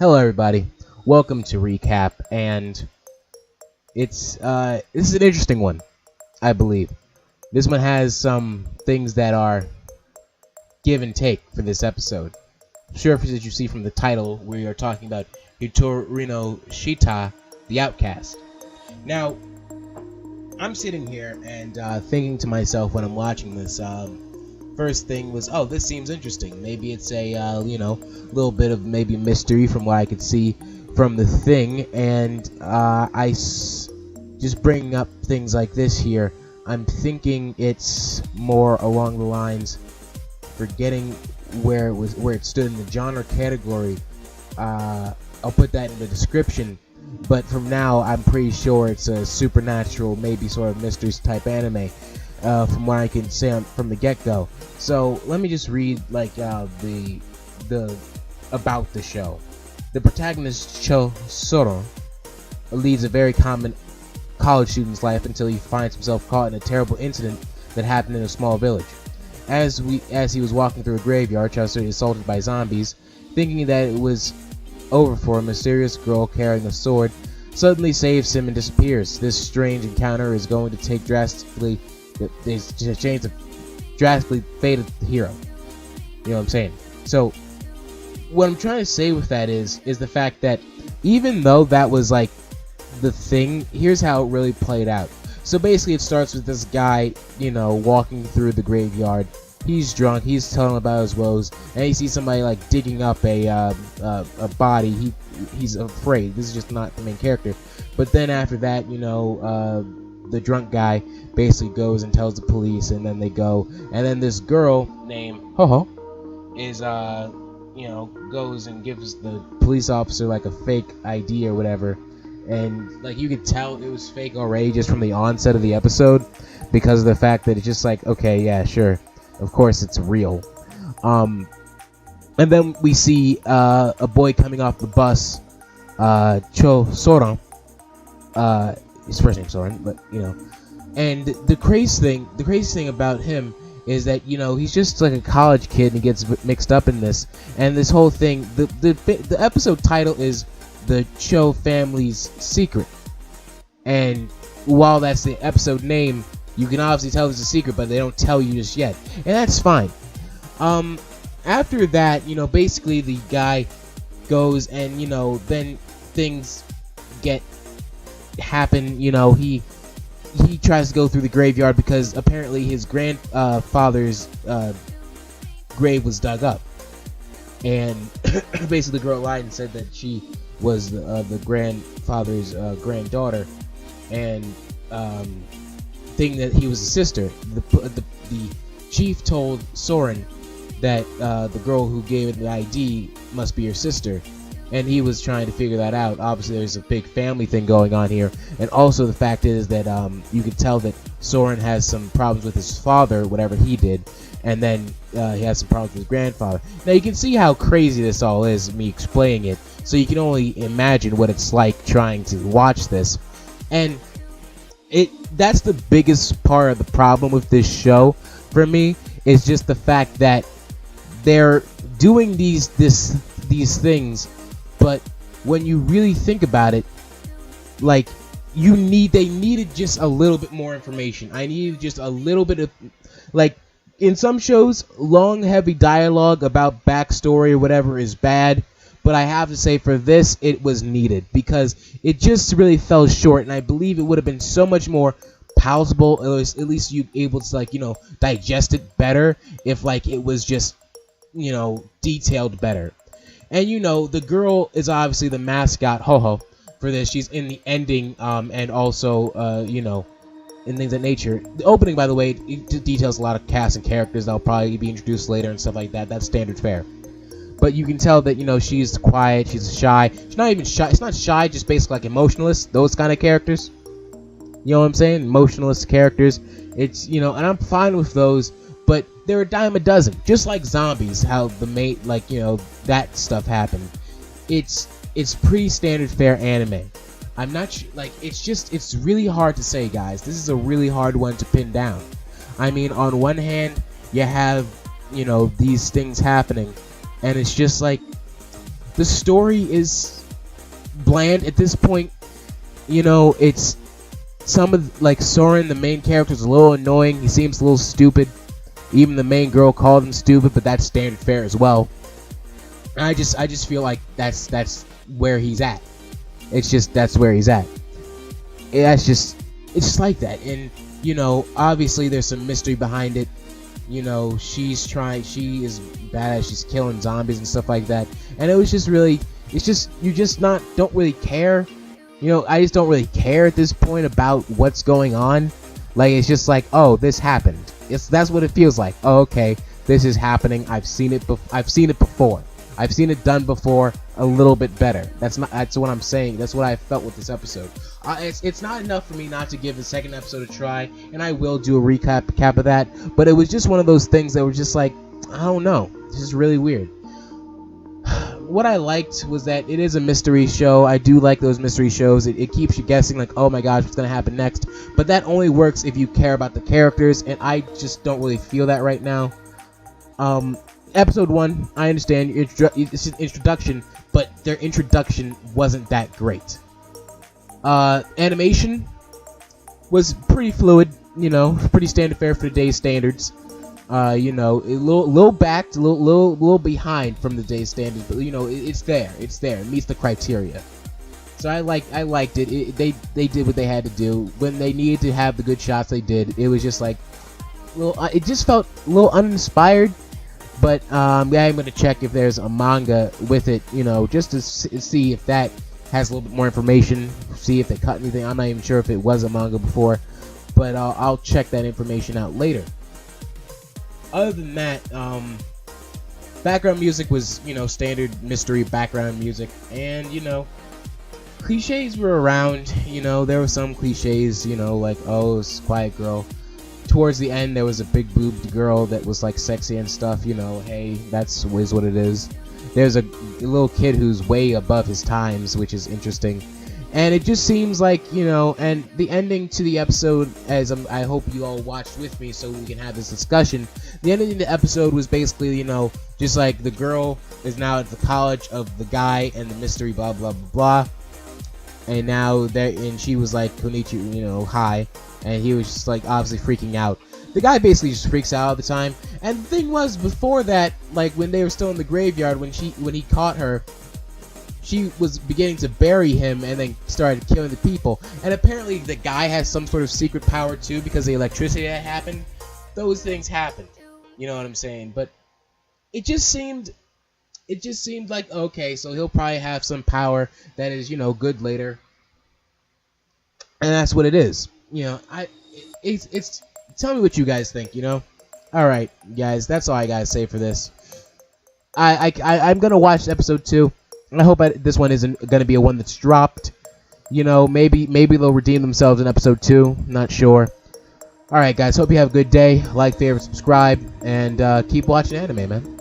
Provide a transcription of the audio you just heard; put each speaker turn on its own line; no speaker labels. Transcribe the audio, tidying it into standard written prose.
Hello, everybody. Welcome to Recap, and this is an interesting one, I believe. This one has some things that are give and take for this episode. Sure, as you see from the title, we are talking about Hitorinoshita The Outcast. Now, I'm sitting here and thinking to myself when I'm watching this. First thing was, oh, this seems interesting. Maybe it's a little bit of maybe mystery from what I could see from the thing, and just bringing up things like this here. I'm thinking it's more along the lines, forgetting where it stood in the genre category. I'll put that in the description. But from now, I'm pretty sure it's a supernatural, maybe sort of mystery type anime. From what I can say from the get-go. So let me just read the about the show. The protagonist Chou leads a very common college student's life until he finds himself caught in a terrible incident that happened in a small village. As he was walking through a graveyard, Chou is assaulted by zombies. Thinking that it was over for a mysterious girl carrying a sword suddenly saves him and disappears. This strange encounter is going to take drastically fate of the hero. You know what I'm saying? So what I'm trying to say with that is the fact that even though that was like the thing, here's how it really played out. So basically it starts with this guy, walking through the graveyard. He's drunk, he's telling about his woes, and he sees somebody like digging up a body. He's afraid. This is just not the main character. But then after that, the drunk guy basically goes and tells the police, and then they go, and then this girl named Ho is goes and gives the police officer like a fake ID or whatever, and like you could tell it was fake already just from the onset of the episode because of the fact that it's just like, okay, yeah, sure, of course it's real. And then we see a boy coming off the bus, Chou Soran. His first name's Soren, but and the crazy thing about him is that he's just like a college kid and he gets mixed up in this, and this whole thing. The episode title is The Chou Family's Secret, and while that's the episode name, you can obviously tell it's a secret, but they don't tell you just yet, and that's fine. After that, basically the guy goes and then things happen. He tries to go through the graveyard because apparently his grandfather's grave was dug up, and basically the girl lied and said that she was the grandfather's granddaughter, and thinking that he was a sister. The chief told Soren that the girl who gave him the ID must be her sister, and he was trying to figure that out. Obviously, there's a big family thing going on here, and also the fact is that you could tell that Soren has some problems with his father, whatever he did, and then he has some problems with his grandfather. Now you can see how crazy this all is, me explaining it, so you can only imagine what it's like trying to watch this. And that's the biggest part of the problem with this show for me, is just the fact that they're doing these things, but when you really think about it, like they needed just a little bit more information. I needed just a little bit of, like, in some shows, long heavy dialogue about backstory or whatever is bad, but I have to say for this it was needed, because it just really fell short, and I believe it would have been so much more palatable, at least you able to digest it better if it was just detailed better. And the girl is obviously the mascot, Ho for this. She's in the ending, and also in things of nature. The opening, by the way, it details a lot of cast and characters that'll probably be introduced later and stuff like that. That's standard fare. But you can tell that she's quiet, she's shy. She's not even shy. It's not shy, just basically like emotionless. Those kind of characters. You know what I'm saying? Emotionless characters. It's and I'm fine with those. But they're a dime a dozen, just like zombies. How the mate, that stuff happened. It's pretty standard fare anime. I'm not it's really hard to say, guys. This is a really hard one to pin down. I mean, on one hand, you have these things happening, and it's just like The story is bland at this point. You know, it's some of, like, Soren, the main character, is a little annoying. He seems a little stupid. Even the main girl called him stupid, but that's standard fare as well. I just feel like that's where he's at. That's where he's at. It's just like that. And, you know, obviously there's some mystery behind it. You know, she is badass, she's killing zombies and stuff like that. And it was just really, you just don't really care. You know, I just don't really care at this point about what's going on. Like, it's just like, oh, this happened. That's what it feels like. Oh, okay, this is happening. I've seen it before. I've seen it done before, a little bit better. That's what I'm saying. That's what I felt with this episode. It's not enough for me not to give the second episode a try, and I will do a recap of that. But it was just one of those things that were just like, I don't know. This is really weird. What I liked was that it is a mystery show. I do like those mystery shows. It keeps you guessing, like, oh my gosh, what's going to happen next? But that only works if you care about the characters, and I just don't really feel that right now. Episode 1, I understand, it's an introduction, but their introduction wasn't that great. Animation was pretty fluid, you know, pretty standard fare for today's standards. You know, a little backed, a little behind from the day's standards, but you know, it's there, it meets the criteria. So I liked it. They did what they had to do. When they needed to have the good shots, they did. It was just like, it just felt a little uninspired. But yeah, I'm gonna check if there's a manga with it, you know, just to see if that has a little bit more information. See if they cut anything. I'm not even sure if it was a manga before, but I'll check that information out later. Other than that, background music was, you know, standard mystery background music, and you know, cliches were around. You know, there were some cliches, you know, like, oh, it's a quiet girl. Towards the end, there was a big boobed girl that was like sexy and stuff. You know, hey, that's what it is. There's a little kid who's way above his times, which is interesting. And it just seems like, you know, and the ending to the episode, as I hope you all watched with me so we can have this discussion, the ending of the episode was basically, you know, just like the girl is now at the college of the guy and the mystery blah blah blah blah, and now and she was like, konnichiwa, you know, hi, and he was just like obviously freaking out. The guy basically just freaks out all the time. And the thing was, before that, like when they were still in the graveyard, when he caught her, she was beginning to bury him and then started killing the people. And apparently the guy has some sort of secret power too, because the electricity that happened. Those things happened. You know what I'm saying? But it just seemed like, okay, so he'll probably have some power that is, you know, good later. And that's what it is. You know, it's tell me what you guys think, you know? Alright, guys, that's all I gotta say for this. I'm gonna watch episode 2. I hope this one isn't gonna be a one that's dropped. You know, maybe they'll redeem themselves in episode 2. Not sure. Alright, guys, hope you have a good day. Like, favorite, subscribe, and keep watching anime, man.